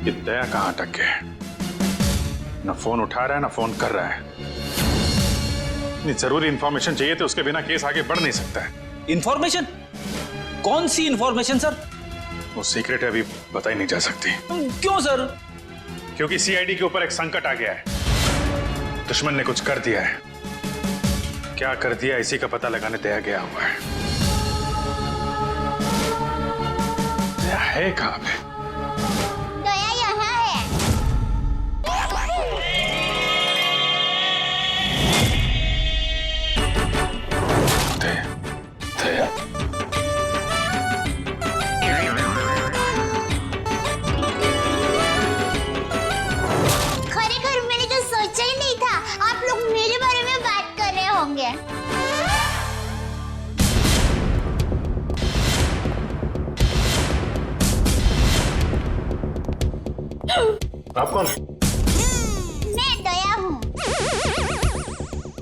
कि दया कहां अटक गया है। ना फोन उठा रहा है ना फोन कर रहा है। इतनी जरूरी इंफॉर्मेशन चाहिए तो उसके बिना केस आगे बढ़ नहीं सकता है। इंफॉर्मेशन? कौन सी इंफॉर्मेशन सर? वो सीक्रेट है, अभी बताई नहीं जा सकती। क्यों सर? क्योंकि सीआईडी के ऊपर एक संकट आ गया है। दुश्मन ने कुछ कर दिया है। क्या कर दिया इसी का पता लगाने दया गया हुआ है। दया है कहां पे? दया यहाँ है। दया, दया। खरेखर मैंने तो सोचा ही नहीं था आप लोग मेरे बारे में बात कर रहे होंगे। आप कौन? मैं दया हूँ।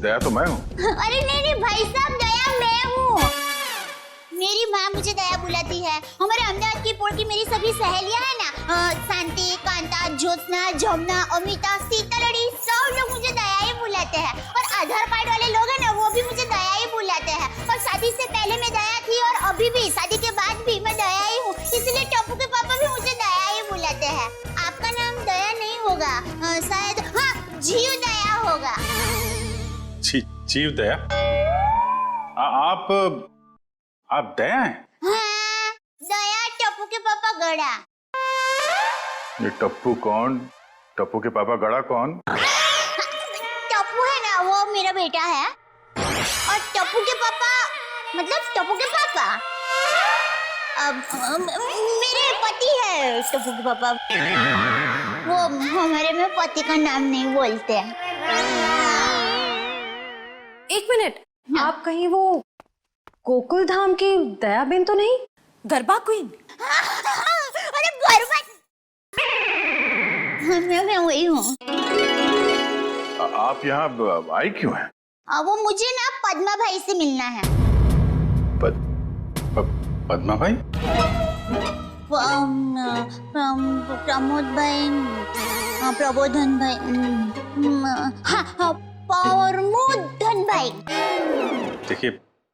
दया तो मैं हूँ। अरे नहीं भाई साहब, दया मैं हूँ। मेरी माँ मुझे दया बुलाती है। हमारे अहमदाबाद की पोर की मेरी सभी सहेलियां हैं ना, शांति, कांता, ज्योत्सना, जमुना, अमिता, सीतालड़ी, सब लोग मुझे दया ही बुलाते हैं। और आधार कार्ड वाले लोग हैं ना, वो भी मुझे दया ही बुलाते हैं। और शादी से पहले मैं दया थी और अभी भी, शादी के बाद भी मैं दया ही हूँ। इसलिए टप्पू के पापा भी मुझे दया ही बुलाते हैं। आपका नाम दया नहीं होगा, शायद हाँ जीव दया होगा। जीव दया? आप दया हैं? हाँ, दया टप्पू के पापा गड़ा। ये टप्पू कौन? टप्पू के पापा गड़ा कौन? टप्पू है ना, वो मेरा बेटा है। और टप्पू के पापा मतलब टप्पू के पापा मेरे पति है। टप्पू के पापा वो हमारे में पति का नाम नहीं बोलते। एक मिनट, आप कहीं वो गोकुल धाम की दयाबेन तो नहीं? गरबा क्वीन? अरे गरबा, मैं वही हूँ। आप यहाँ आई क्यों हैं? वो मुझे ना पद्मा भाई से मिलना है। पद्मा भाई? प्रमोद भाई, प्रबोधन भाई, हाँ प्रमोदन भाई। देखिए,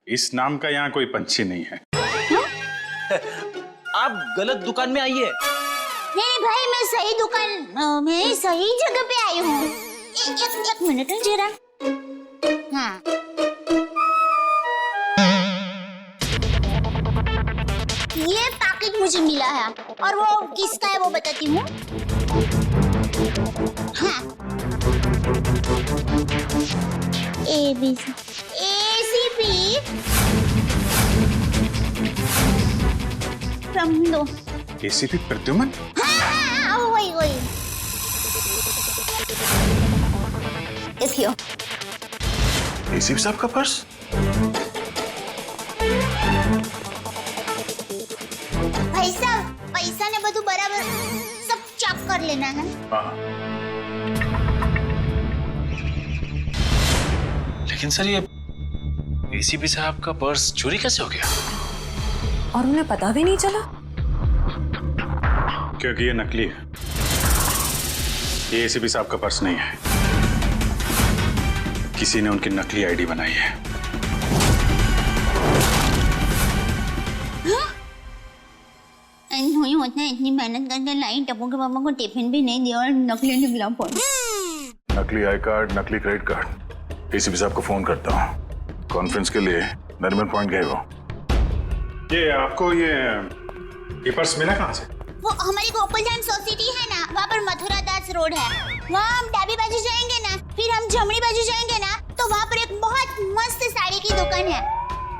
इस नाम का यहाँ कोई पंछी नहीं है। आप गलत दुकान में आई है। नहीं भाई, मैं सही दुकान, मैं सही जगह पे आई हूँ। एक मिनट जरा। हाँ, ये पैकेट मुझे मिला है और वो किसका है वो बताती हूँ। हाँ, ACP प्रमोद। ACP प्रद्युमन? हाँ, वही। देखियो। ACP साहब का पर्स? भाई साहब, पैसा ने બધું बराबर सब चेक कर लेना है। हाँ। लेकिन सर, ये ACP साहब का पर्स चोरी कैसे हो गया? और उन्हें पता भी नहीं चला? क्योंकि ये नकली है। ये ACP साहब का पर्स नहीं है। किसी ने उनकी नकली आईडी बनाई है। नहीं होता है, इतनी मेहनत करके लाई, टप्पू के पापा को टिफिन भी नहीं दिया और नकली निकला फोन। नकली आई कार्ड, नकली क्रेडिट कार्ड। ACP साहब को फोन करता हूँ। कॉन्फ्रेंस के लिए नरीमन पॉइंट गए वो। ये आपको ये पर्स मिला कहाँ से? वो हमारी गोकुल धाम सोसाइटी है ना, वहाँ पर मथुरा दास रोड है। वहाँ हम डाबी बाजू जाएंगे ना, फिर हम जमनी बाजू जाएंगे ना, तो वहाँ पर एक बहुत मस्त साड़ी की दुकान है।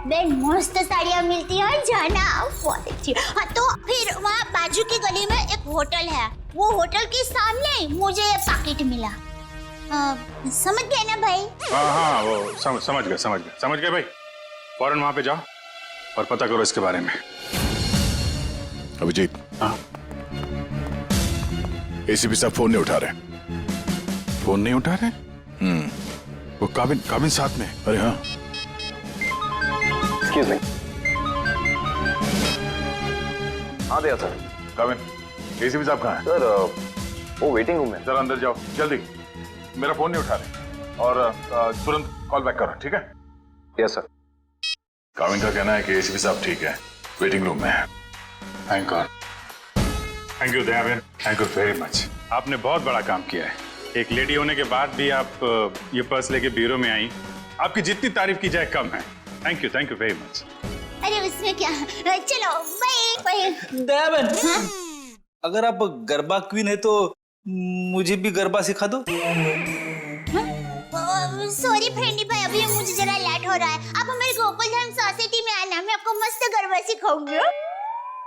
बेन मस्त साड़ियाँ मिलती है, जाना बहुत अच्छी। हाँ, तो फिर वहाँ बाजू की गली में एक होटल है। वो होटल के सामने मुझे ये पैकेट मिला। समझ गए ना भाई? हाँ, वो समझ गए भाई। फौरन वहाँ पे जाओ और पता करो इसके बारे में। अभिजीत। हाँ? ACP साहब फोन नहीं उठा रहे। फोन नहीं उठा रहे? वो काबिन साथ में। अरे हाँ। Excuse me. हाँ दया सर। काबिन। एसीपी साहब कहाँ हैं? सर वो वेटिंग रूम में। जरा अंदर जाओ जल्दी, मेरा फोन नहीं उठा रहे और तुरंत कॉल बैक करो, ठीक है? Yes sir. काविन का कहना है कि एसीपी साहब ठीक है, वेटिंग रूम में है। Thank God. थैंक यू दया बहन, थैंक यू वेरी मच। आपने बहुत बड़ा काम किया है। एक लेडी होने के बाद भी आप ये पर्स लेके ब्यूरो में आई। आपकी जितनी तारीफ की जाए कम है। Thank you very much. अरे उसमें क्या, चलो बाय। दया बहन, अगर आप गरबा क्वीन है तो मुझे भी गरबा सिखा दो। सॉरी फ्रेंडी भाई, अभी मुझे जरा लेट हो रहा है। आप हमारे गोकुलधाम सोसाइटी में आना, मैं आपको मस्त गरबा सिखाऊंगी।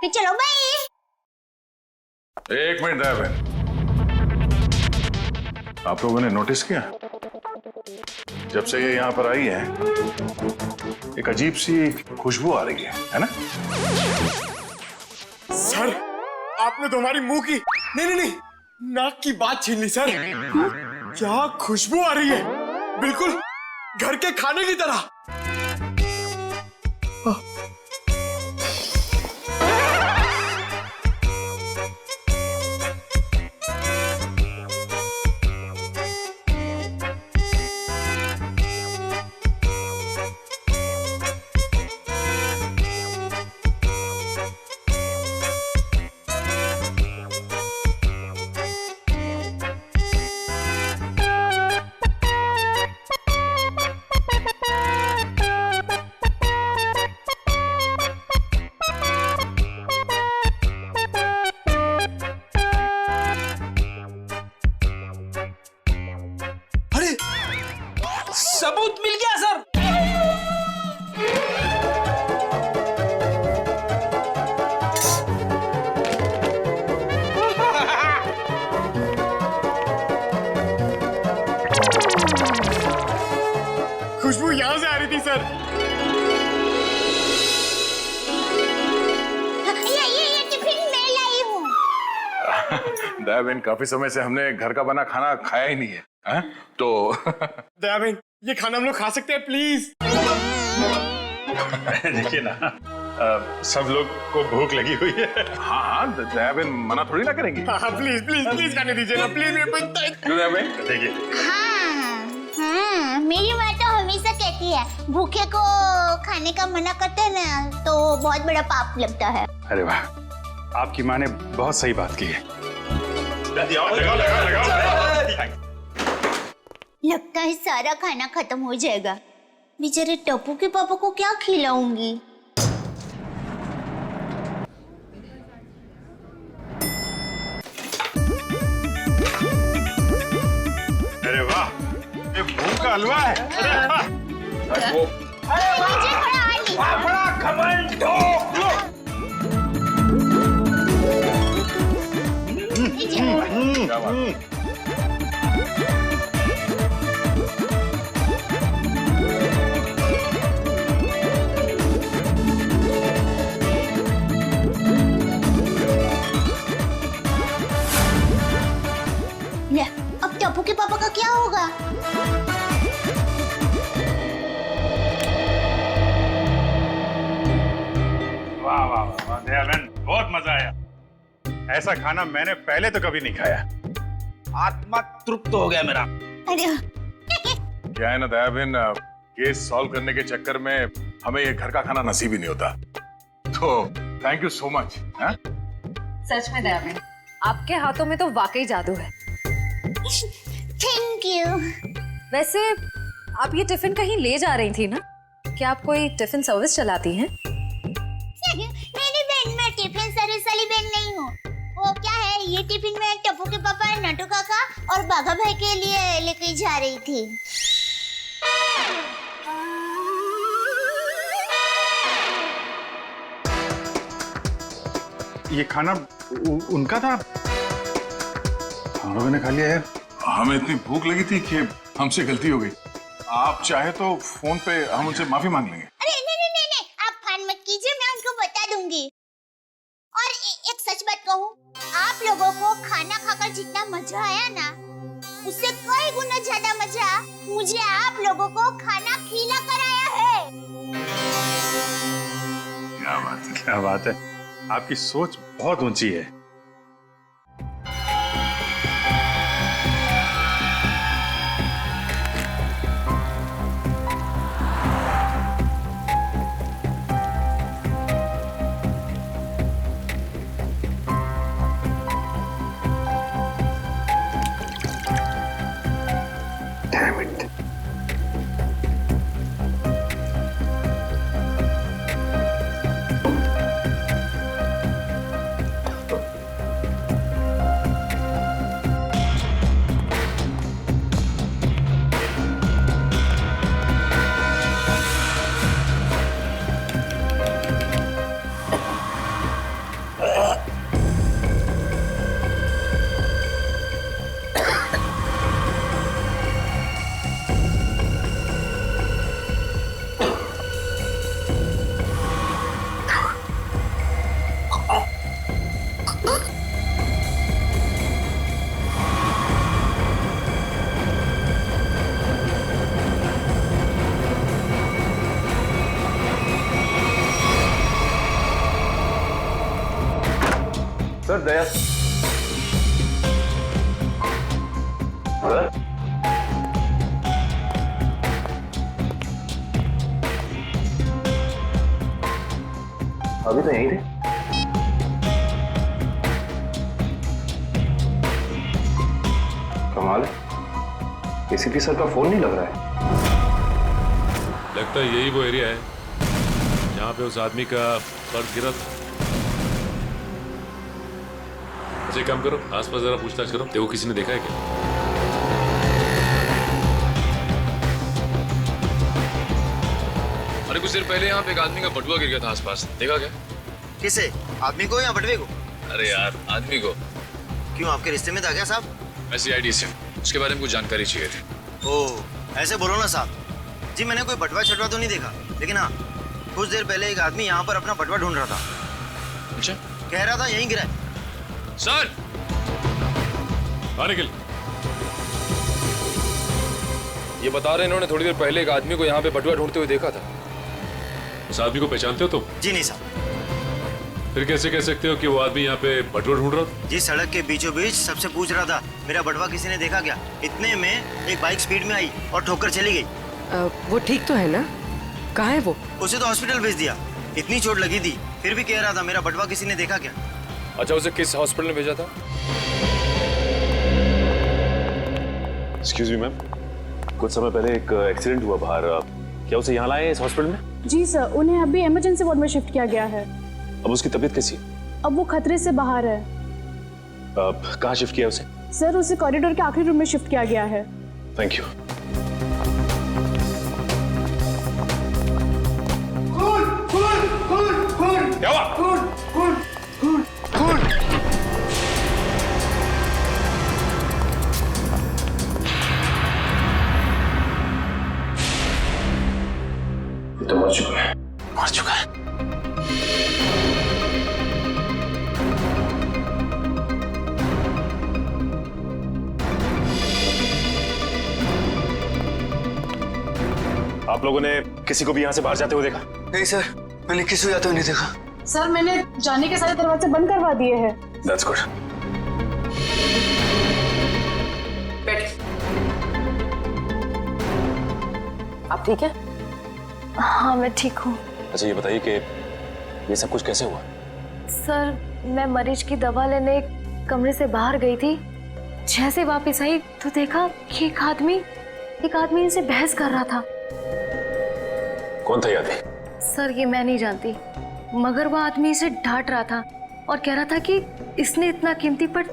तो चलो बाय। एक मिनट दया बहन, आप लोगों ने नोटिस किया जब से ये यहाँ पर आई है एक अजीब सी खुशबू आ रही है ना? सर आपने तो हमारी मुंह की नहीं नाक की बात छीन ली सर। क्या खुशबू आ रही है, बिल्कुल घर के खाने की तरह। सबूत मिल गया सर। खुशबू यहां से आ रही थी सर। ये टिफिन मैं लाई हूँ। दया बहन, काफी समय से हमने घर का बना खाना खाया ही नहीं है, है? तो दया बहन ये खाना हम लोग खा सकते हैं प्लीज? देखिए ना, सब लोग को भूख लगी हुई है। हाँ, दया बहन मना थोड़ी ना करेंगी। हाँ प्लीज खाने दीजिए ना प्लीज। दया बहन देखिए, हाँ, मेरी माँ तो हमेशा कहती है भूखे को खाने का मना करते हैं ना तो बहुत बड़ा पाप लगता है। अरे वाह, आपकी माँ ने बहुत सही बात की है। लगता है सारा खाना खत्म हो जाएगा। बेचारे टप्पू के पापा को क्या खिलाऊंगी? अरे वाह, ये भूख का हलवा है। वो मुझे थोड़ा और लीजिए। क्या बात है? ले, अब टप्पू के पापा का क्या होगा? वाह वाह वाह दया बहन, बहुत मजा आया। ऐसा खाना मैंने पहले तो कभी नहीं खाया। आत्मा तृप्त हो गया मेरा। अरे क्या है ना दया बहन, केस सॉल्व करने के चक्कर में हमें ये घर का खाना नसीब ही नहीं होता। तो थैंक यू सो मच। सच में दया बहन, आपके हाथों में तो वाकई जादू है। Thank you. वैसे आप ये टिफिन कहीं ले जा रही थी ना? क्या आप कोई टिफिन सर्विस चलाती हैं? मेरी बहन, मैं टिफिन सर्विस वाली बहन नहीं हूँ। वो क्या है, ये टिफिन मैं टप्पू के पापा, नटू काका और बाघा भाई के लिए लेके जा रही थी। ये खाना उनका था? हम लोगों ने खा लिया यार। हमें इतनी भूख लगी थी कि हमसे गलती हो गई। आप चाहे तो फोन पे हम उनसे माफी मांग लेंगे। अरे नहीं, आप फान मत कीजिए, मैं उनको बता दूंगी। और एक सच बात कहूँ, आप लोगों को खाना खाकर जितना मजा आया ना, उससे कई गुना ज्यादा मजा मुझे आप लोगों को खाना खिला कर आया है। क्या बात है, क्या बात है। आपकी सोच बहुत ऊंची है। सर दया सर अभी तो यहीं थे। कमाल है, एसीपी सर का फोन नहीं लग रहा है। लगता है यही वो एरिया है जहाँ पे उस आदमी का पर्स गिरा था। अच्छा एक काम करो, आसपास जरा पूछताछ करो, देखो किसी ने देखा है क्या। अरे कुछ देर पहले यहाँ पे एक आदमी का बटुआ गिर गया था आसपास, देखा क्या? किसे? आदमी को या बटवे को? अरे यार आदमी को। क्यों, आपके रिश्ते में था क्या साहब? मैं CID से हूँ, उसके बारे में कुछ जानकारी चाहिए थी। ओह ऐसे बोलो ना साहब जी, मैंने कोई बटवा छटवा तो नहीं देखा, लेकिन हाँ कुछ देर पहले एक आदमी यहाँ पर अपना बटवा ढूंढ रहा था। अच्छा, कह रहा था यहीं गिरा है। सर निखिल, ये बता रहे इन्होंने थोड़ी देर पहले एक आदमी को यहाँ पे बटुआ ढूंढते हुए देखा था। उस आदमी को पहचानते हो तुम? जी नहीं साहब। फिर कैसे कह सकते हो कि वो आदमी यहाँ पे बटुआ ढूंढ रहा था? जी सड़क के बीचों बीच सबसे पूछ रहा था मेरा बटवा किसी ने देखा क्या। इतने में एक बाइक स्पीड में आई और ठोकर चली गई। वो ठीक तो है ना? कहाँ है वो? उसे तो हॉस्पिटल भेज दिया, इतनी चोट लगी थी, फिर भी कह रहा था मेरा बटवा किसी ने देखा क्या। अच्छा, उसे किस हॉस्पिटल में भेजा था? एक्सक्यूज मी मैम, कुछ समय पहले एक एक्सीडेंट हुआ बाहर, क्या उसे यहाँ लाए हैं इस हॉस्पिटल में? जी सर, उन्हें अभी इमरजेंसी वार्ड में शिफ्ट किया गया है। अब उसकी तबीयत कैसी है? अब वो खतरे से बाहर है। कहाँ शिफ्ट किया उसे? सर उसे कॉरिडोर के आखिरी रूम में शिफ्ट किया गया है। Thank you. क्या हुआ? ये तो मर चुका है। मर चुका है। आप लोगों ने किसी को भी यहाँ से बाहर जाते हुए देखा? नहीं सर, मैंने किसी को जाते हुए नहीं देखा। सर मैंने जाने के सारे दरवाजे बंद करवा दिए हैं। That's good. आप ठीक है? हाँ मैं ठीक हूँ। अच्छा ये बताइए कि ये सब कुछ कैसे हुआ? सर मैं मरीज की दवा लेने कमरे से बाहर गई थी, जैसे वापस आई तो देखा कि एक आदमी इनसे बहस कर रहा था। कौन था ये आदमी? सर ये मैं नहीं जानती, मगर वह आदमी इसे डांट रहा था और कह रहा था कि इसने इतना कीमती पर्स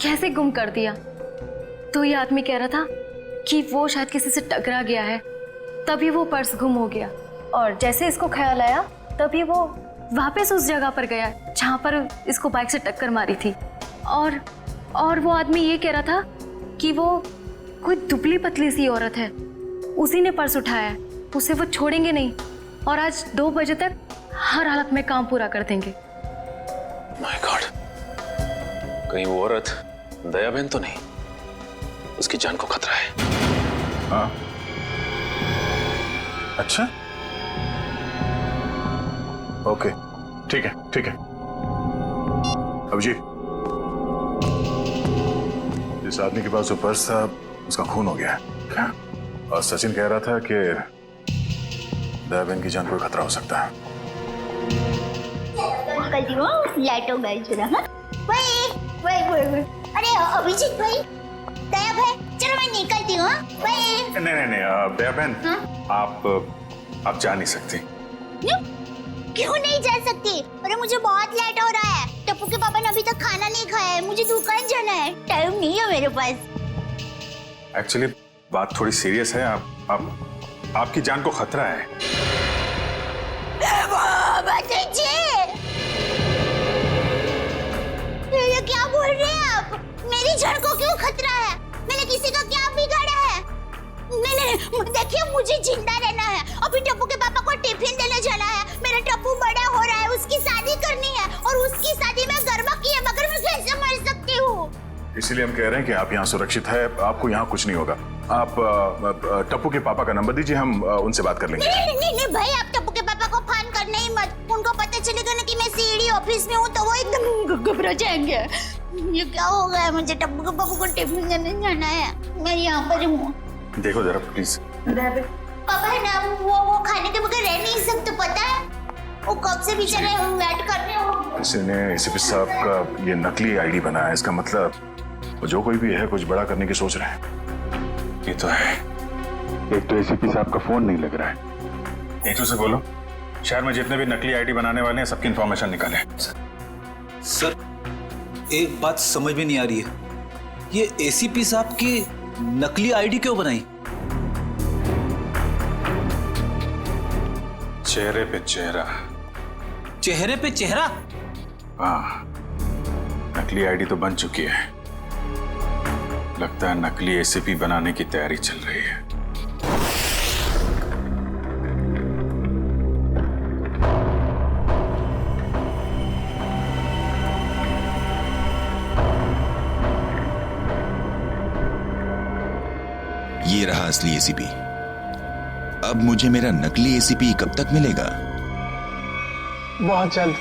कैसे गुम कर दिया। तो ये आदमी कह रहा था कि वो शायद किसी से टकरा गया है, तभी वो पर्स गुम हो गया। और जैसे इसको ख्याल आया तभी वो वापस उस जगह पर गया जहाँ पर इसको बाइक से टक्कर मारी थी। और वो आदमी ये कह रहा था कि वो कोई दुबली पतली सी औरत है, उसी ने पर्स उठाया है, उसे वो छोड़ेंगे नहीं और आज 2 बजे तक हर हालत में काम पूरा कर देंगे। माय गॉड, कहीं वो औरत दया बहन तो नहीं? उसकी जान को खतरा है। हाँ अच्छा, ओके ठीक है। अभिजीत, जिस आदमी के पास वो पर्स था उसका खून हो गया है क्या? और सचिन कह रहा था कि दया बहन की जान को खतरा हो सकता है। निकलती हूँ, लाइटों गई जरा। हाँ वही। अरे अभिजीत भाई, दया भाई, चलो मैं निकलती हूँ। नहीं दया बहन, आप जा नहीं सकती। क्यों नहीं जा सकती? अरे मुझे बहुत लेट हो रहा है, टप्पू के पापा ने अभी तक खाना नहीं खाया है, मुझे दुकान जाना है, टाइम नहीं है मेरे पास। एक्चुअली बात थोड़ी सीरियस है, आपकी जान को खतरा है। ये क्या बोल रहे हैं आप? मेरी जान को क्यों खतरा है? मैंने किसी का क्या बिगाड़ा है? देखिए मुझे जिंदा रहना है, अभी टप्पू के पापा को टिफिन देने जाना है, मेरा टप्पू बड़ा हो रहा है, उसकी शादी करनी है और उसकी शादी में गरबा की है, मगर मैं कैसे मर सकती हूँ? इसलिए हम कह रहे हैं कि आप यहाँ सुरक्षित है, आपको यहाँ कुछ नहीं होगा। आप टप्पू के पापा का नंबर दीजिए, हम उनसे बात कर लेंगे। नहीं भाई, आप टप्पू के पापा को फोन करने ही मत, उनको पता चलेगा ना कि मैं जैसे ईडी ऑफिस में हूँ तो वो एकदम घबरा जाएंगे। ये क्या हो गया, मुझे टप्पू बाबू को टिफिन देने जाना है, मैं यहाँ पर हूँ। देखो जरा प्लीज। पापा है ना, वो खाने के बगैर रह नहीं सकते, पता है? वो कब से बेचारे वेट कर रहे हो। किसी ने एसीपी साहब का ये नकली आईडी बनाया, इसका मतलब वो जो कोई भी है कुछ बड़ा करने की सोच रहे हैं। ये तो है। एक तो एसीपी साहब का फोन नहीं लग रहा है। एक से बोलो शहर में जितने भी नकली आईडी बनाने वाले हैं सबकी इंफॉर्मेशन निकाले। सर एक बात समझ में नहीं आ रही है, ये एसीपी साहब की नकली आईडी क्यों बनाई? चेहरे पे चेहरा। चेहरे पे चेहरा? हाँ, नकली आईडी तो बन चुकी है, लगता है नकली एसीपी बनाने की तैयारी चल रही है। ये रहा असली एसीपी। अब मुझे मेरा नकली एसीपी कब तक मिलेगा? बहुत जल्द।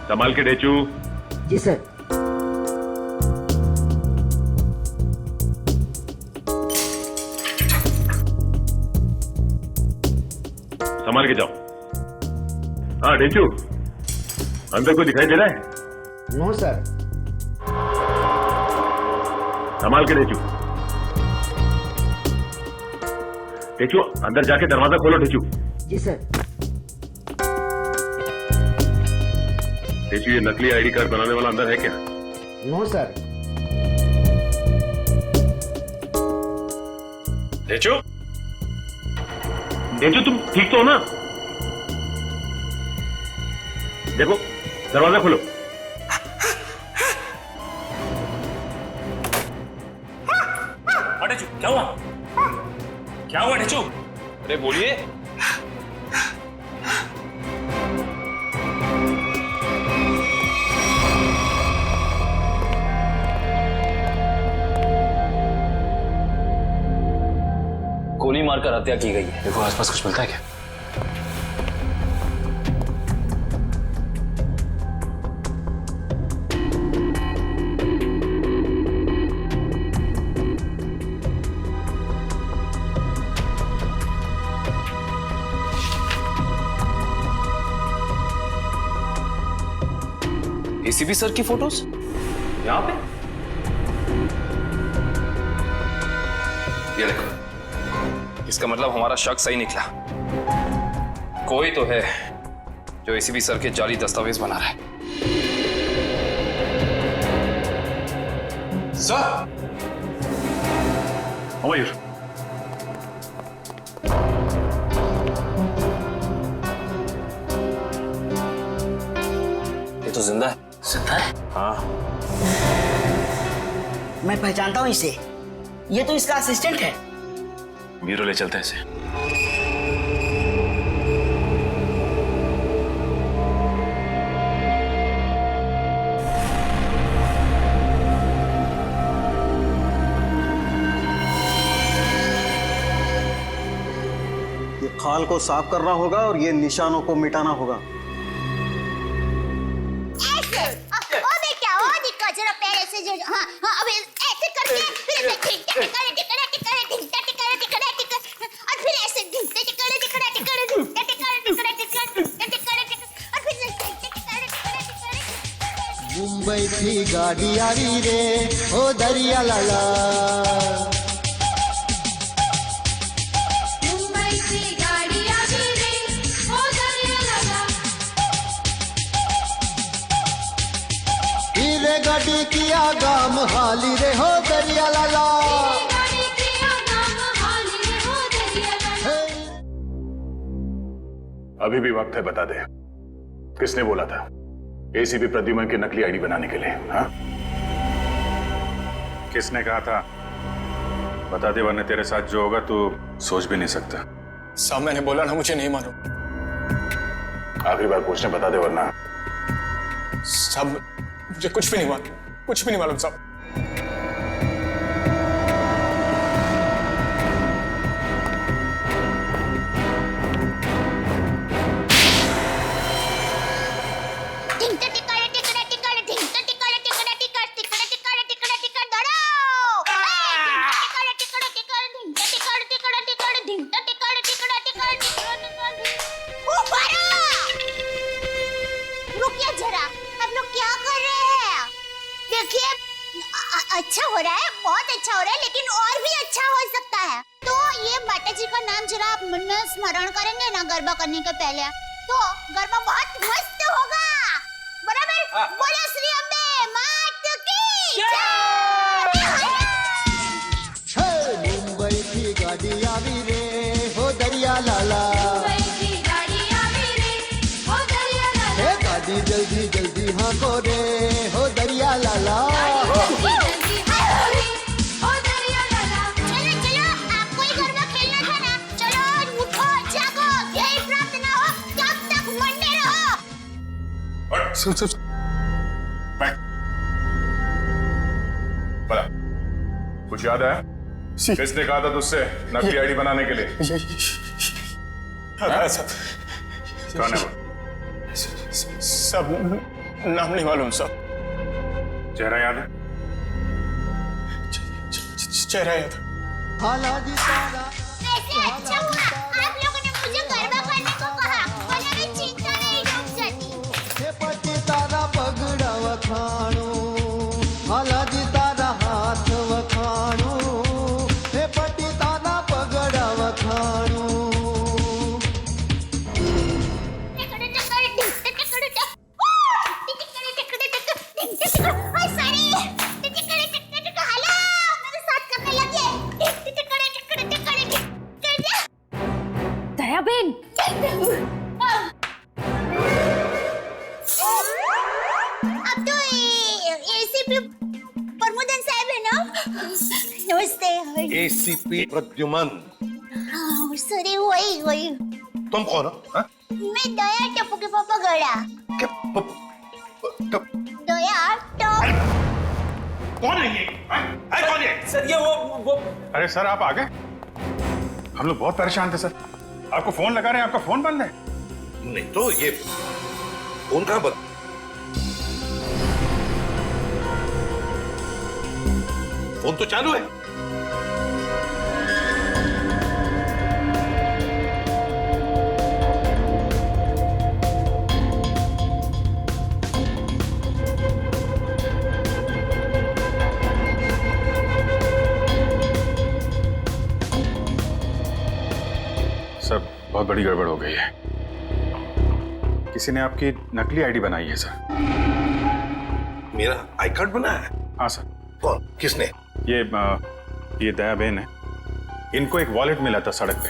संभाल के डेचू। जी सर। संभाल के जाओ। हाँ डेचू, अंदर कोई दिखाई दे रहा है? No sir. संभाल के डेचू। डेचू अंदर जाके दरवाजा खोलो डेचू। जी सर। डेचू ये नकली आईडी कार्ड बनाने वाला अंदर है क्या? No sir. डेचू, डेचू तुम ठीक तो हो ना? देखो दरवाजा खोलो। क्या हुआ? क्या हुआ डेचू? अरे बोलिए। गोली मारकर हत्या की गई है। देखो आसपास कुछ मिलता है क्या? एसीपी सर की फोटोज यहां पे? ये देखो, इसका मतलब हमारा शक सही निकला। कोई तो है जो एसीपी सर के जाली दस्तावेज बना रहा है। सर, मयूर, ये तो जिंदा है। जिंदा है? हाँ। मैं पहचानता हूँ इसे, ये तो इसका असिस्टेंट है। ब्यूरो ले चलते हैं इसे। ये खाल को साफ करना होगा और ये निशानों को मिटाना होगा। हाँ हाँ, अब ऐसे करके फिर और फिर ऐसे मुंबई की गाड़ी आ रही रे ओ दरिया लाला। मुंबई की गाड़ी आ रही रे ओ दरिया लाला। हीरे गाड़ी किया गाम हाली रे हो दरिया लाला। अभी भी वक्त है, बता दे किसने बोला था एसीपी प्रद्युमन की नकली आईडी बनाने के लिए? हाँ, किसने कहा था? बता दे वरना तेरे साथ जो होगा तू सोच भी नहीं सकता। साहब मैंने बोला ना, मुझे नहीं मालूम। आखिरी बार पूछने, बता दे वरना। साहब मुझे कुछ भी नहीं मालूम, कुछ भी नहीं मालूम साहब। देखिए अच्छा हो रहा है, बहुत अच्छा हो रहा है, लेकिन और भी अच्छा हो सकता है। तो ये माता जी का नाम जरा आप मन में स्मरण करेंगे ना गरबा करने के पहले, तो गरबा बहुत मस्त होगा। बराबर? बोलो श्री अम्बे मात की जय। मुंबई की गाड़ी आवी रे हो दरिया लाला, गाड़ी जल्दी जल्दी हाँ को रे हो दरिया लाला। चलो चलो, आपको ही गरबा खेलना था ना, चलो उठो जागो, यही प्राप्त ना हो तब तक मंडे रहो। सुन बोला, कुछ याद है? किसने कहा था तुझसे नकली आईडी बनाने के लिए? कौन है वो? सब नाम नहीं मालूम सब। चेहरा याद है? चेहरा याद। वैसे अच्छा हुआ आप लोगों ने मुझे गरबा करने को कहा, वरना मैं चिंता में ही डूब जाती। हे पति तारा पगड़ा वखाणो, हालाजी तारा हाथ वखाणो, हे पति तारा पगड़ा वखाणो। दयाबेन, अब तो एसीपी प्रमोदन साहब है ना? नमस्ते। एसीपी प्रद्युमन। सॉरी, वही तुम कौन हो? हाँ? मैं दया टप्पू के पापा गड़ा। दया टप। कौन है ये? कौन है? सर ये वो अरे सर आप आ गए? हम लोग बहुत परेशान थे सर, आपको फोन लगा रहे हैं, आपका फोन बंद है। नहीं तो ये फोन कहाँ बंद? फोन तो चालू है। सर बहुत बड़ी गड़बड़ हो गई है, किसी ने आपकी नकली आईडी बनाई है सर। मेरा आई कार्ड बना है? हाँ सर। कौन? किसने? ये दया बहन है, इनको एक वॉलेट मिला था सड़क पे,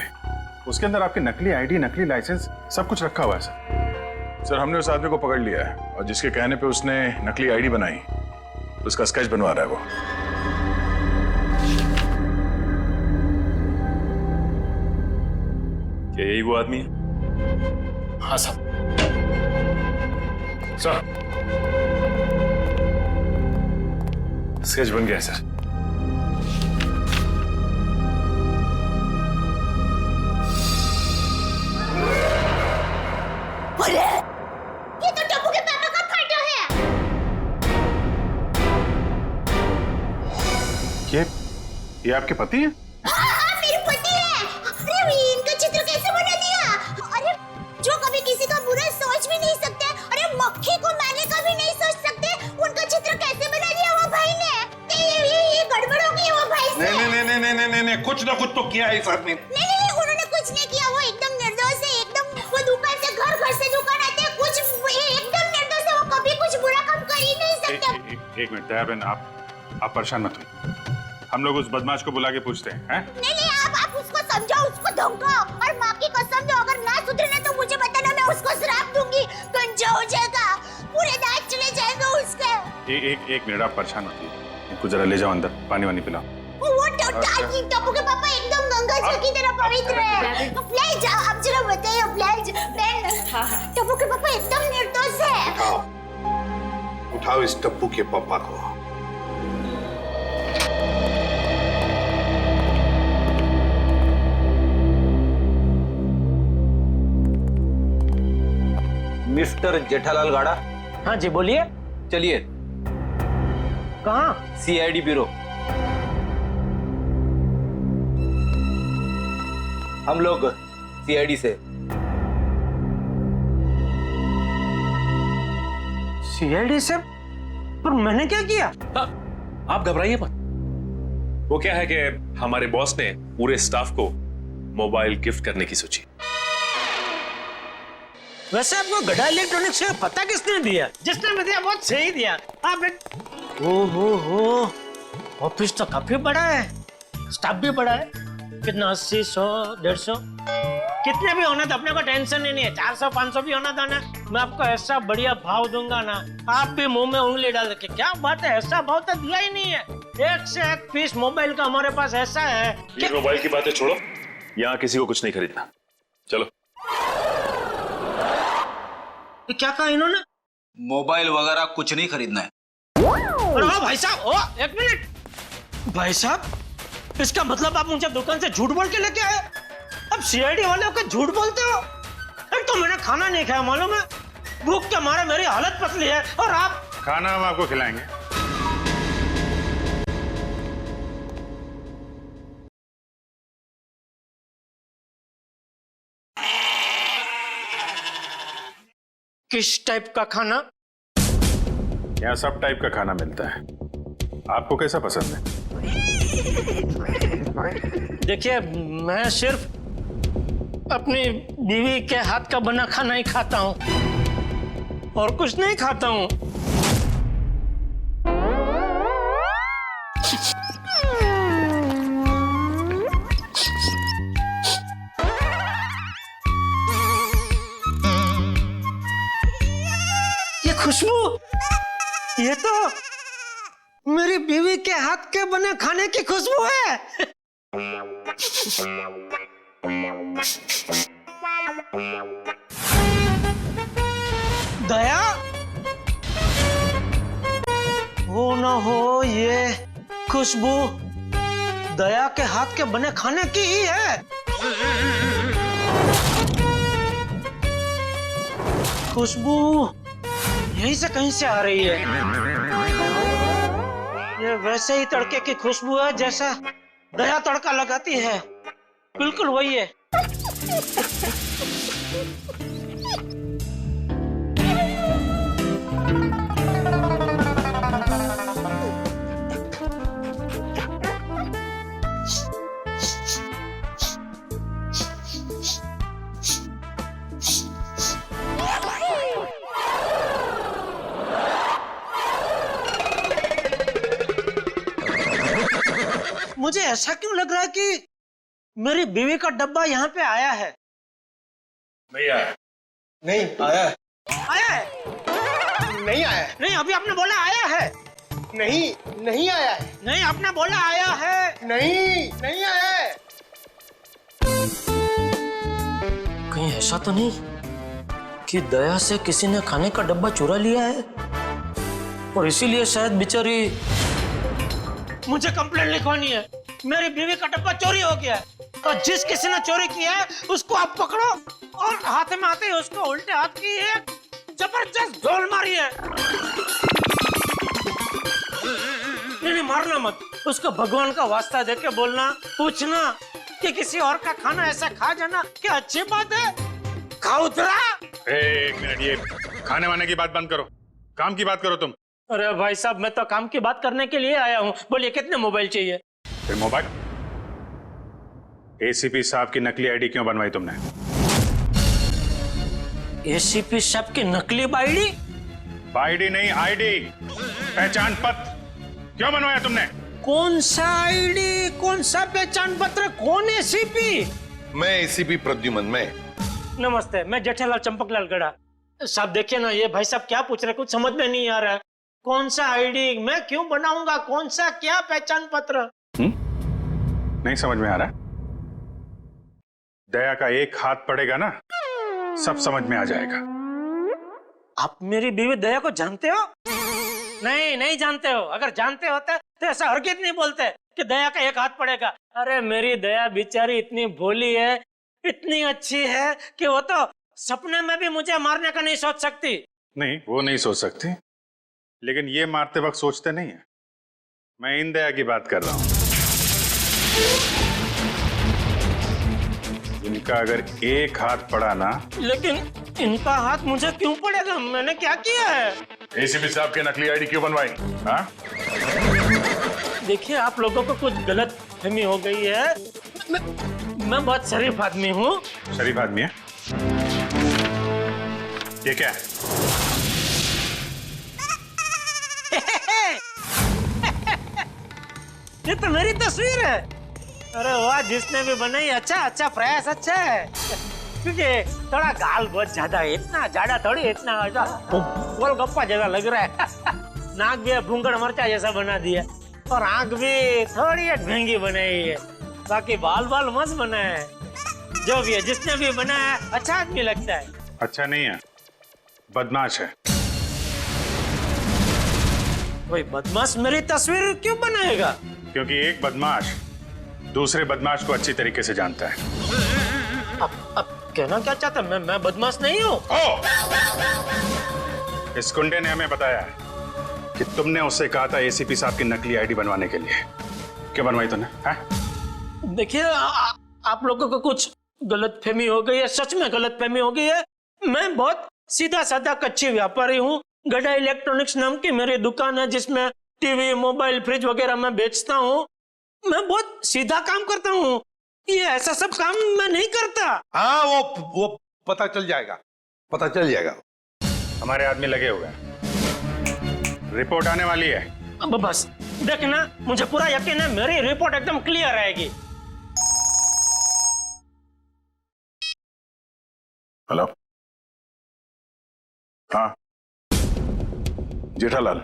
उसके अंदर आपकी नकली आईडी, नकली लाइसेंस सब कुछ रखा हुआ है सर। सर हमने उस आदमी को पकड़ लिया है और जिसके कहने पे उसने नकली आईडी बनाई, उसका स्केच बनवा रहा है वो। क्या यही वो आदमी है? हाँ साहब। सर स्केच बन गया है सर। अरे ये तो टप्पू के पापा का फोटो है। ये आपके पति हैं? हाँ, मेरे पति हैं। अरे इनका चित्र कैसे बना दिया? अरे जो कभी किसी का बुरा सोच भी नहीं सकते, अरे मक्खी को मारने का भी नहीं सोच सकते, उनका चित्र कैसे बना दिया वो भाई ने? ये गड़बड़ हो गई वो भाई से। नहीं, कुछ ना कुछ तो किया है इस आदमी ने। नहीं, उन्होंने कुछ नहीं किया, वो एकदम निर्दोष है, एकदम वो दुकान से घर से दुकान आते हैं, कुछ एकदम निर्दोष है, वो कभी कुछ बुरा काम कर ही नहीं सकते। एक मिनट दया बहन, आप परेशान मत होइए, हम लोग उस बदमाश को बुला के पूछते हैं। नहीं, आप उसको समझाओ, उसको धमकाओ, और माँ की कसम दो, अगर ना सुधरे ना तो मुझे बताना, मैं उसको श्राप दूंगी, गंजा हो जाएगा, पूरे दांत चले जाएंगे उसके। एक मिनट आप परेशान मत होइए, इनको जरा ले जाओ अंदर, पानी वानी पिलाओ। वो टप्पू के पापा एकदम गंगा जल की तरह पवित्र है। प्लीज आप जरा बताइए, प्लीज बहन। टप्पू के पापा एकदम निर्दोष है। उठाओ इस टप्पू के पापा को। मिस्टर जेठालाल गाड़ा। हाँ जी बोलिए। चलिए। कहाँ? CID bureau. हम लोग सीआईडी से। सीआईडी से? पर मैंने क्या किया? आप घबराइए मत। वो क्या है कि हमारे बॉस ने पूरे स्टाफ को मोबाइल गिफ्ट करने की सोची। वैसे आपको गड़ा इलेक्ट्रॉनिक्स का पता किसने दिया? जिसने भी दिया बहुत सही दिया। आप हो ऑफिस तो काफी बड़ा है, स्टाफ भी बड़ा है। कितना 80, 100, 150 कितने भी होना तो अपने को टेंशन ही नहीं है। 400, 500 भी होना था ना, मैं आपको ऐसा बढ़िया भाव दूंगा ना, आप भी मुंह में उंगली डाल के क्या बात है, ऐसा भाव तो दिया ही नहीं है। एक से एक पीस मोबाइल का हमारे पास ऐसा है। ये मोबाइल की बातें छोड़ो, यहाँ किसी को कुछ नहीं खरीदना। चलो। क्या कहा इन्होंने? मोबाइल वगैरह कुछ नहीं खरीदना है। अरे भाई साहब, एक मिनट भाई साहब, इसका मतलब आप मुझे दुकान से झूठ बोल के लेके आए? अब सीआईडी वाले होकर झूठ बोलते हो? एक तो मैंने खाना नहीं खाया, मालूम है, भूख के मारे मेरी हालत पतली है, और आप? खाना हम आपको खिलाएंगे। किस टाइप का खाना? यहाँ सब टाइप का खाना मिलता है, आपको कैसा पसंद है? देखिए, मैं सिर्फ अपनी बीवी के हाथ का बना खाना ही खाता हूँ और कुछ नहीं खाता हूँ। ये खुशबू, ये तो मेरी बीवी के हाथ के बने खाने की खुशबू है। दया, हो ना हो ये खुशबू दया के हाथ के बने खाने की ही है। खुशबू यहीं से कहीं से आ रही है। ये वैसे ही तड़के की खुशबू है जैसा दया तड़का लगाती है, बिल्कुल वही है। मुझे ऐसा क्यों लग रहा है कि मेरी बीवी का डब्बा यहाँ पे आया है? नहीं आया। नहीं आया है। आया है? नहीं आया है। नहीं, अभी आपने बोला आया है। नहीं, नहीं आया है। नहीं, आपने बोला आया है। नहीं, नहीं आया है। कहीं ऐसा तो नहीं कि दया से किसी ने खाने का डब्बा चुरा लिया है और इसीलिए शायद बेचारी मुझे कंप्लेंट लिखवानी है। मेरी बीवी का डब्बा चोरी हो गया है और जिस किसी ने चोरी किया है उसको आप पकड़ो और हाथ में आते ही उसको उल्टे हाथ की एक जबरदस्त ढोल मारी है। नहीं, मारना मत, उसको भगवान का वास्ता देके बोलना, पूछना कि किसी और का खाना ऐसा खा जाना क्या अच्छी बात है? खाउतरा। एक मिनट, ये खाने वाने की बात बंद करो, काम की बात करो तुम। अरे भाई साहब, मैं तो काम की बात करने के लिए आया हूँ। बोलिए कितने मोबाइल चाहिए? फिर मोबाइल? एसीपी साहब की नकली आईडी क्यों बनवाई तुमने? एसीपी साहब की नकली आईडी? आईडी नहीं, आईडी, पहचान पत्र क्यों बनवाया तुमने? कौन सा आईडी, कौन सा पहचान पत्र, कौन एसीपी? मैं एसीपी प्रद्युमन। मैं नमस्ते, मैं जेठालाल चंपकलाल गड़ा। साहब देखिए ना, ये भाई साहब क्या पूछ रहे, कुछ समझ में नहीं आ रहा है। कौन सा आईडी मैं क्यों बनाऊंगा, कौन सा क्या पहचान पत्र? नहीं समझ में आ रहा? दया का एक हाथ पड़ेगा ना, सब समझ में आ जाएगा। आप मेरी बीवी दया को जानते हो? नहीं, नहीं जानते हो। अगर जानते होते तो ऐसा हरगिज़ नहीं बोलते कि दया का एक हाथ पड़ेगा। अरे मेरी दया बेचारी इतनी भोली है, इतनी अच्छी है कि वो तो सपने में भी मुझे मारने का नहीं सोच सकती। नहीं, वो नहीं सोच सकती, लेकिन ये मारते वक्त सोचते नहीं है। मैं इन दया की बात कर रहा हूं। इनका अगर एक हाथ पड़ा ना। लेकिन इनका हाथ मुझे क्यों पड़ेगा? मैंने क्या किया है? एसीपी साहब के नकली आईडी क्यों बनवाई? हाँ? देखिए, आप लोगों को कुछ गलत फहमी हो गई है। मैं बहुत शरीफ आदमी हूँ। शरीफ आदमी है? ये क्या है? ये तो मेरी तस्वीर है। अरे वाह, जिसने भी बनाई अच्छा प्रयास अच्छा है। क्योंकि थोड़ा गाल बहुत ज्यादा है, इतना ज्यादा थोड़ी, इतना गोलगप्पा जैसा लग रहा है। नाक भी भूंगड़ मरचा जैसा बना दिया और आंख भी थोड़ी ढंगी बनाई है। बाकी बाल मस्त बना है। जो भी है, जिसने भी बनाया अच्छा आदमी लगता है। अच्छा नहीं है, बदमाश है। कोई बदमाश मेरी तस्वीर क्यों बनाएगा? क्योंकि एक बदमाश दूसरे बदमाश को अच्छी तरीके से जानता है। अब कहना क्या चाहता है? मैं बदमाश नहीं हूँ। इस गुंडे ने हमें बताया है कि तुमने उससे कहा था एसीपी साहब की नकली आईडी बनवाने के लिए। क्यों बनवाई तूने? देखिए, आप लोगों को कुछ गलतफहमी हो गई है, सच में गलतफहमी हो गई है। मैं बहुत सीधा साधा कच्ची व्यापारी हूँ। गड़ा इलेक्ट्रॉनिक्स नाम की मेरी दुकान है, जिसमें टीवी, मोबाइल, फ्रिज वगैरह मैं बेचता हूँ। मैं बहुत सीधा काम करता हूँ। ये ऐसा सब काम मैं नहीं करता। हाँ, वो पता चल जाएगा, पता चल जाएगा। हमारे आदमी लगे हुए हैं, रिपोर्ट आने वाली है। अब बस देखना, मुझे पूरा यकीन है मेरी रिपोर्ट एकदम क्लियर आएगी। हेलो, हाँ जेठालाल,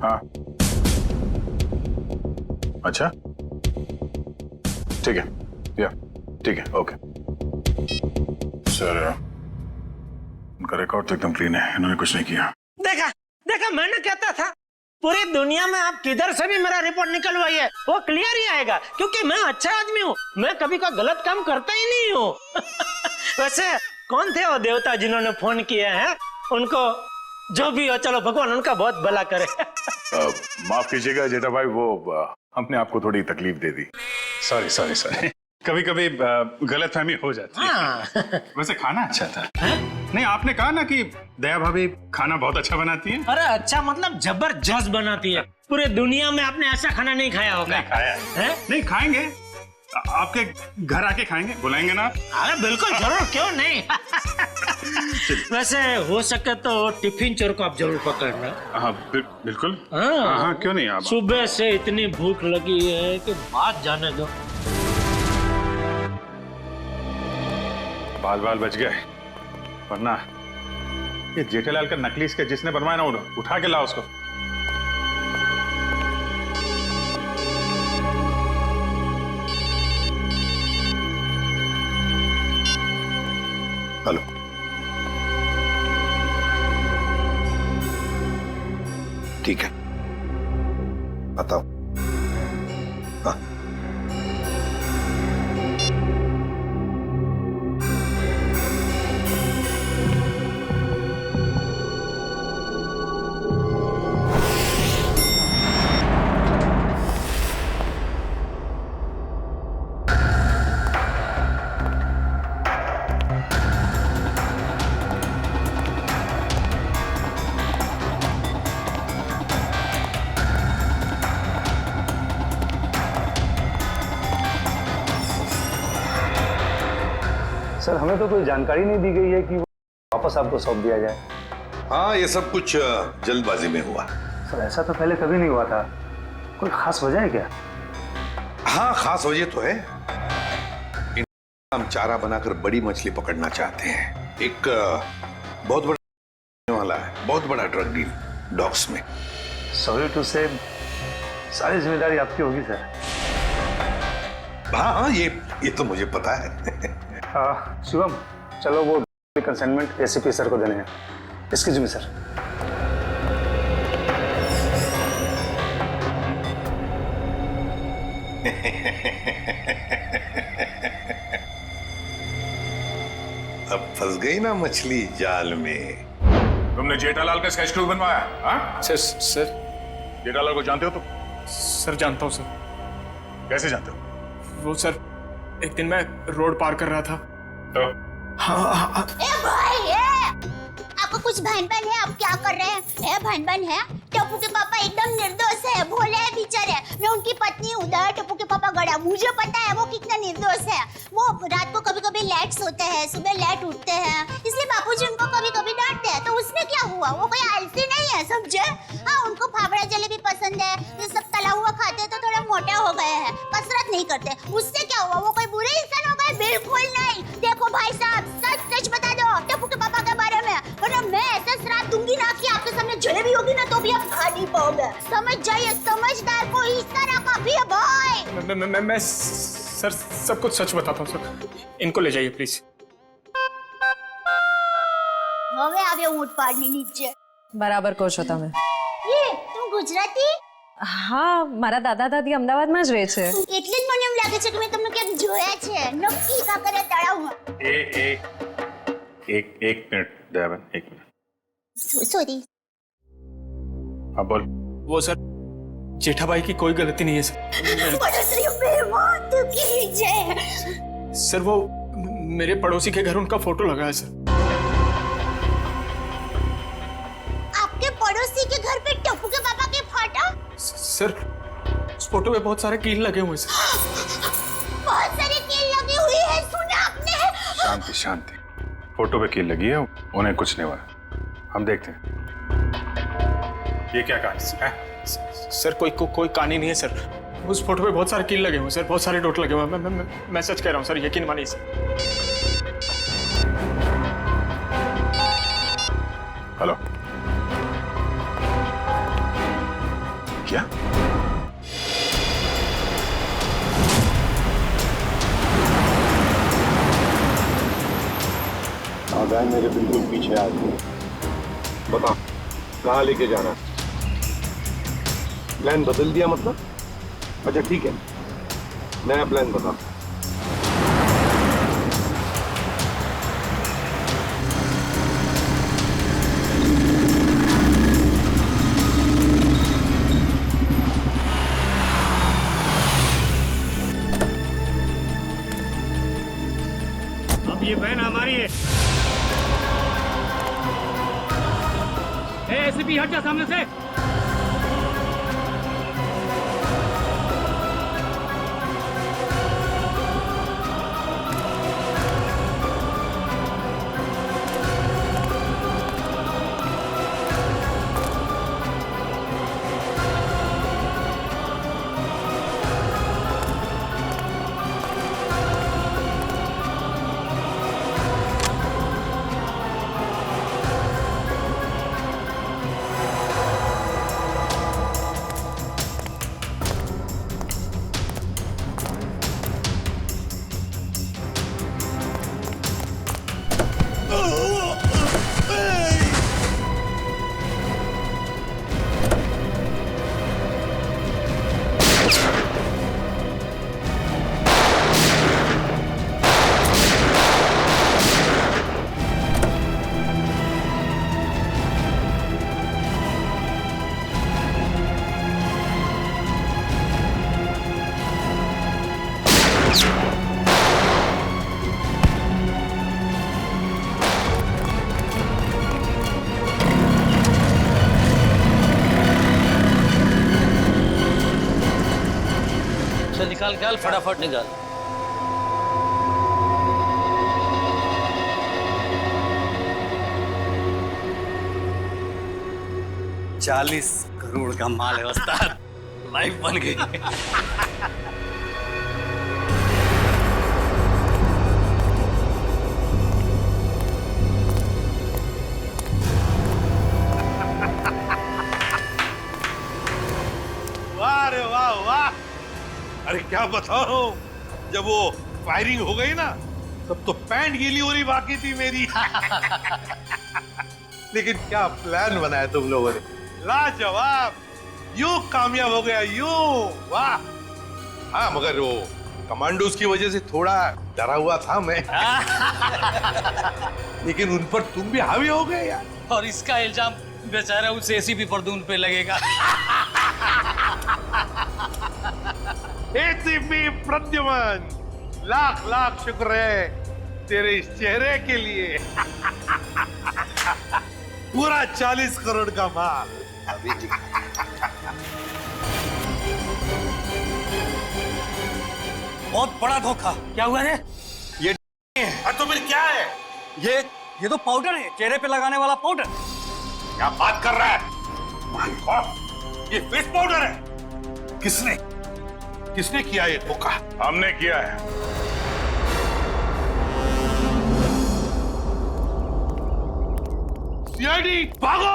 हाँ अच्छा ठीक है, या ठीक है, ओके सर। उनका रिकॉर्ड तो एकदम क्लीन है, इन्होंने कुछ नहीं किया। देखा मैंने कहता था, पूरी दुनिया में आप किधर से भी मेरा रिपोर्ट निकलवाइए वो क्लियर ही आएगा, क्योंकि मैं अच्छा आदमी हूँ। मैं कभी कोई गलत काम करता ही नहीं हूँ। वैसे कौन थे वो देवता जिन्होंने फोन किया है? उनको जो भी हो, चलो भगवान उनका बहुत भला करे। माफ कीजिएगा जेठा भाई, वो हमने आपको थोड़ी तकलीफ दे दी। सॉरी। कभी कभी गलतफहमी हो जाती है। वैसे खाना अच्छा था। नहीं, आपने कहा ना कि दया भाभी खाना बहुत अच्छा बनाती है। अरे अच्छा मतलब जबरदस्त बनाती है। पूरे दुनिया में आपने ऐसा खाना नहीं खाया होगा। नहीं खाया है? नहीं खाएंगे, आपके घर आके खाएंगे, बुलाएंगे ना? अरे बिल्कुल जरूर, क्यों नहीं। वैसे हो सके तो टिफिन चोर को आप जरूर पकड़ना। हाँ बिल्कुल। हाँ क्यों नहीं। आप सुबह से इतनी भूख लगी है कि बात जाने दो। बाल बच गए, वरना ये जेठालाल का नकली इसके जिसने बनवाया ना, उठा के लाओ उसको। हेलो, ठीक है, बताओ। हाँ सर, हमें तो कोई जानकारी नहीं दी गई है कि वापस आपको सौंप दिया जाए। हाँ, ये सब कुछ जल्दबाजी में हुआ। सर, ऐसा तो पहले कभी नहीं हुआ था। कोई खास वजह है क्या? हाँ, खास वजह तो है। हम चारा बनाकर बड़ी मछली पकड़ना चाहते हैं। एक बहुत बड़ा वाला है, बहुत बड़ा ड्रग डील डॉग्स में। सॉरी टू से, सारी जिम्मेदारी आपकी होगी सर। हाँ, ये तो मुझे पता है। शिवम, चलो वो कंसाइनमेंट एसीपी सर को देने हैं। Excuse me sir. अब फंस गई ना मछली जाल में। तुमने जेठालाल का स्केच क्रू बनवाया? हाँ सर जेठालाल को जानते हो तुम? सर जानता हूँ सर। कैसे जानते हो? वो सर, एक दिन मैं रोड पार कर रहा था तो हाँ। ए भाई, आप आपको कुछ बहन है, आप क्या कर रहे हैं? बहन है? टप्पू के पापा एकदम निर्दोष है, भोले है बेचारे। मैं उनकी पत्नी हूँ, टप्पू के पापा गड़ा, मुझे पता है वो कितना निर्दोष है। वो रात को कभी कभी लेट सोते हैं, सुबह लेट उठते हैं, इसलिए बापूजी उनको कभी कभी डांटते हैं। तो उसमें क्या हुआ? वो कोई आलसी नहीं है, समझे? हाँ, उनको फाफड़ा जलेबी पसंद है, ये सब तला हुआ खाते तो थोड़ा मोटा हो गए हैं, कसरत नहीं करते। उससे क्या हुआ? वो कोई बुरे इंसान हो गए? बिल्कुल नहीं। देखो भाई साहब, सच बता दो टप्पू के पापा के बारे में, वरना मैं ऐसा श्राप दूंगी ना कि आपके सामने जलेबी होगी ना तो भी आप खा नहीं पाओगे। समझ जाइए, समझदार को इस तरह का भी है भाई। मैं सर सब कुछ सच बताता हूँ सर। इनको ले जाइए प्लीज। હવે આવ્યો ઊંટ પાડની નીચે। બરાબર કહો છો તમે। એ તું ગુજરાતી? હા, મારા દાદા દાદી અમદાવાદમાં જ રહે છે। એટલે જ મને એમ લાગે છે કે મેં તમને ક્યાંક જોયા છે, નક્કી કાંકરિયા તળાવમાં। एक मिनट दयावन, एक मिनट। सॉरी। हाँ बोल। वो सर जेठाबाई की कोई गलती नहीं है सर। पड़ोसी बेईमान तू कीजिए। सर वो मेरे पड़ोसी के घर उनका फोटो लगा है सर। आपके पड़ोसी के घर पे टप्पू के पापा के फोटो? सर उस फोटो में बहुत सारे कील लगे हुए हैं सर। बहुत सारी कील लगी हुई है, सुना आपने? शांति शांति, फोटो पे कील लगी है, उन्हें कुछ नहीं हुआ। हम देखते हैं ये क्या कहानी है। सर कोई कहानी नहीं है सर। उस फोटो पे बहुत सारे कील लगे हुए हैं सर, बहुत सारे डॉट लगे हुए हैं। मैं सच कह रहा हूँ सर, यकीन मानिए सर। हेलो, क्या? आदान मेरे बिल्कुल पीछे आ गए। बता कहाँ लेके जाना? प्लान बदल दिया मतलब? अच्छा ठीक है, नया प्लान बता। अब ये बहन हमारी है। एसीपी हट जा सामने से। निकाल फटाफट निकाल। $40 करोड़ का माल है उस्ताद, लाइफ बन गई। वाह रे वाह वाह। अरे क्या बताओ, जब वो फायरिंग हो गई ना तब तो पैंट गीली हो रही बाकी थी मेरी। लेकिन क्या प्लान बनाया तुम लोगों ने, लाजवाब। यूं कामयाब हो गया, यूं। वाह। हाँ मगर वो कमांडोज की वजह से थोड़ा डरा हुआ था मैं। लेकिन उन पर तुम भी हावी हो गए यार। और इसका इल्जाम बेचारा उस एसीपी परदून पे लगेगा। एसीपी प्रद्युमन, लाख लाख शुक्र है तेरे इस चेहरे के लिए। पूरा 40 करोड़ का माल। बहुत बड़ा धोखा। क्या हुआ है? ये तो फिर क्या है? ये तो पाउडर है, चेहरे पे लगाने वाला पाउडर। क्या बात कर रहा है? माय गॉड, ये फेस पाउडर है। किसने किया ये धोखा? हमने किया है। सीआईडी भागो!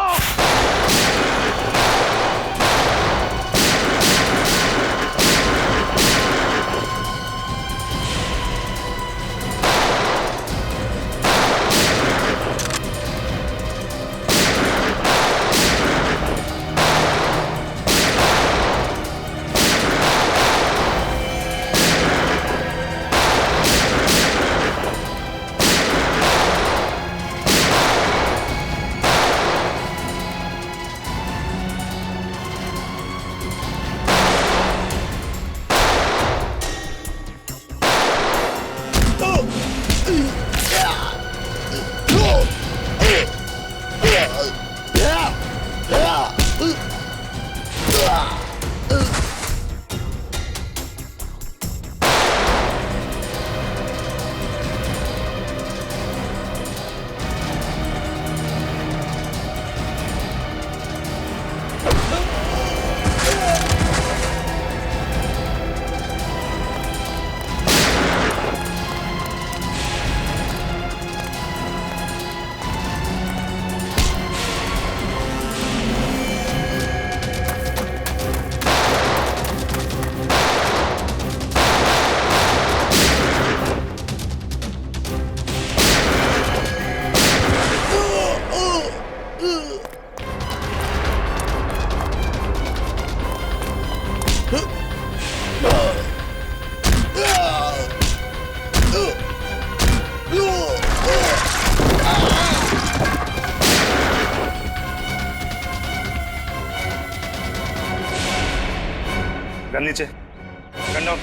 गन नीचे, गन डाउन,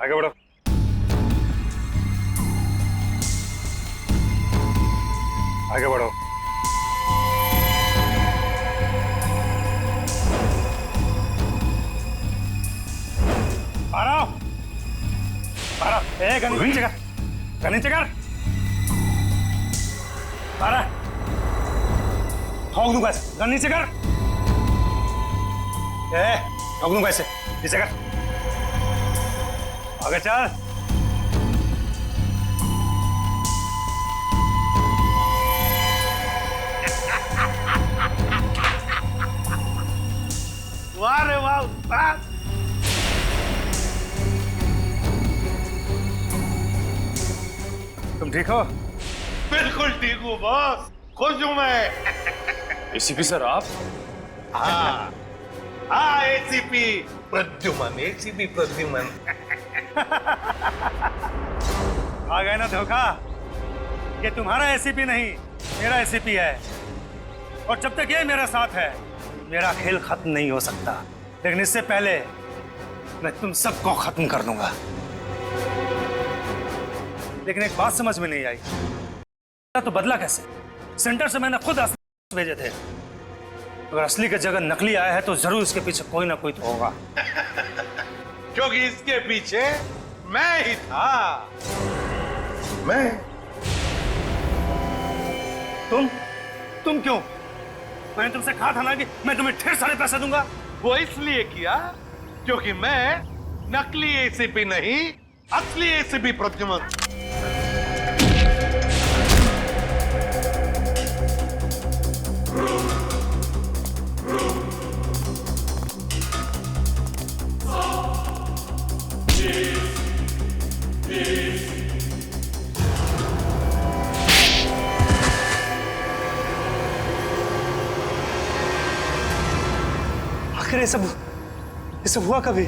आगे बढ़ो। आगे बढ़ो। गन नीचे कर, गन नीचे कर। ठोक दूंगा ऐसे, गन नीचे कर। ठोक दूंगा ऐसे, नीचे कर। आगे चल। वाह रे वाह उस्ताद। तुम ठीक हो? बिल्कुल ठीक हूँ बॉस, खुश हूँ मैं। एसीपी सर आप? हाँ हाँ, एसीपी प्रद्युमन, एसीपी प्रद्युमन। आ गए ना धोखा। ये तुम्हारा एसीपी नहीं, मेरा एसीपी है। और जब तक ये मेरे साथ है, मेरा खेल खत्म नहीं हो सकता। लेकिन इससे पहले मैं तुम सबको खत्म कर दूंगा। लेकिन एक बात समझ में नहीं आई, तो बदला कैसे? सेंटर से मैंने खुद असली भेजे थे। अगर असली की जगह नकली आया है तो जरूर इसके पीछे कोई ना कोई तो होगा। क्योंकि इसके पीछे मैं ही था। मैं? तुम क्यों? मैंने तुमसे कहा था ना कि मैं तुम्हें ढेर सारे पैसे दूंगा। वो इसलिए किया क्योंकि मैं नकली एसीपी नहीं, असली एसीपी प्रद्युमन। आखिर ये सब हुआ कभी?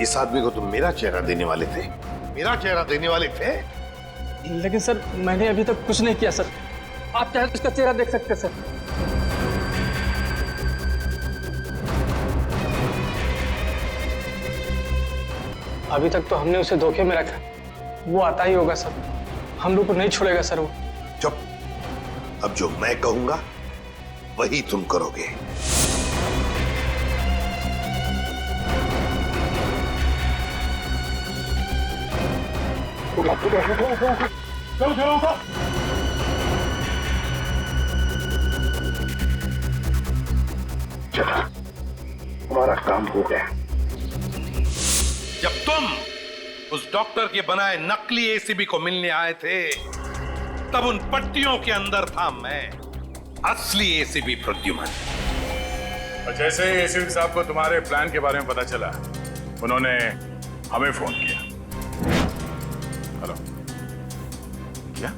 इस आदमी को तुम मेरा चेहरा देने वाले थे, मेरा चेहरा देने वाले थे? लेकिन सर मैंने अभी तक कुछ नहीं किया सर। आप चाहे तो उसका चेहरा देख सकते सर। अभी तक तो हमने उसे धोखे में रखा, वो आता ही होगा सर। हम लोग को नहीं छोड़ेगा सर वो। चुप। अब जो मैं कहूंगा वही तुम करोगे। चलो, हमारा काम हो गया। जब तुम उस डॉक्टर के बनाए नकली एसीबी को मिलने आए थे, तब उन पट्टियों के अंदर था मैं, असली एसीबी प्रद्युमन। और जैसे ही एसीपी साहब को तुम्हारे प्लान के बारे में पता चला, उन्होंने हमें फोन किया। हेलो, क्या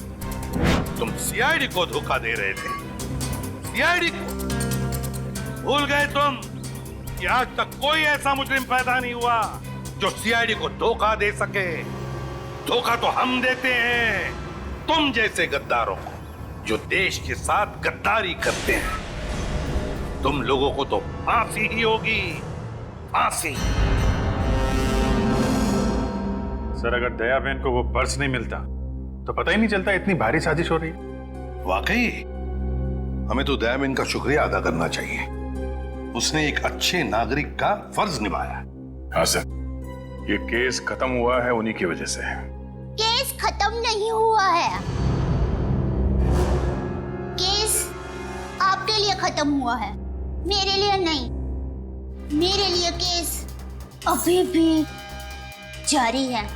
तुम सीआईडी को धोखा दे रहे थे? सीआईडी को भूल गए तुम कि आज तक कोई ऐसा मुजरिम पैदा नहीं हुआ जो सीआईडी को धोखा दे सके। धोखा तो हम देते हैं तुम जैसे गद्दारों को, जो देश के साथ गद्दारी करते हैं। तुम लोगों को तो फांसी ही होगी, फांसी। सर, अगर दया बहन को वो पर्स नहीं मिलता तो पता ही नहीं चलता इतनी भारी साजिश हो रही है। वाकई हमें तो दया बहन का शुक्रिया अदा करना चाहिए। उसने एक अच्छे नागरिक का फर्ज निभाया। हाँ सर, ये केस खत्म हुआ है उन्हीं की वजह से। केस खत्म नहीं हुआ है। केस आपके लिए खत्म हुआ है, मेरे लिए नहीं। मेरे लिए केस अभी भी जारी है।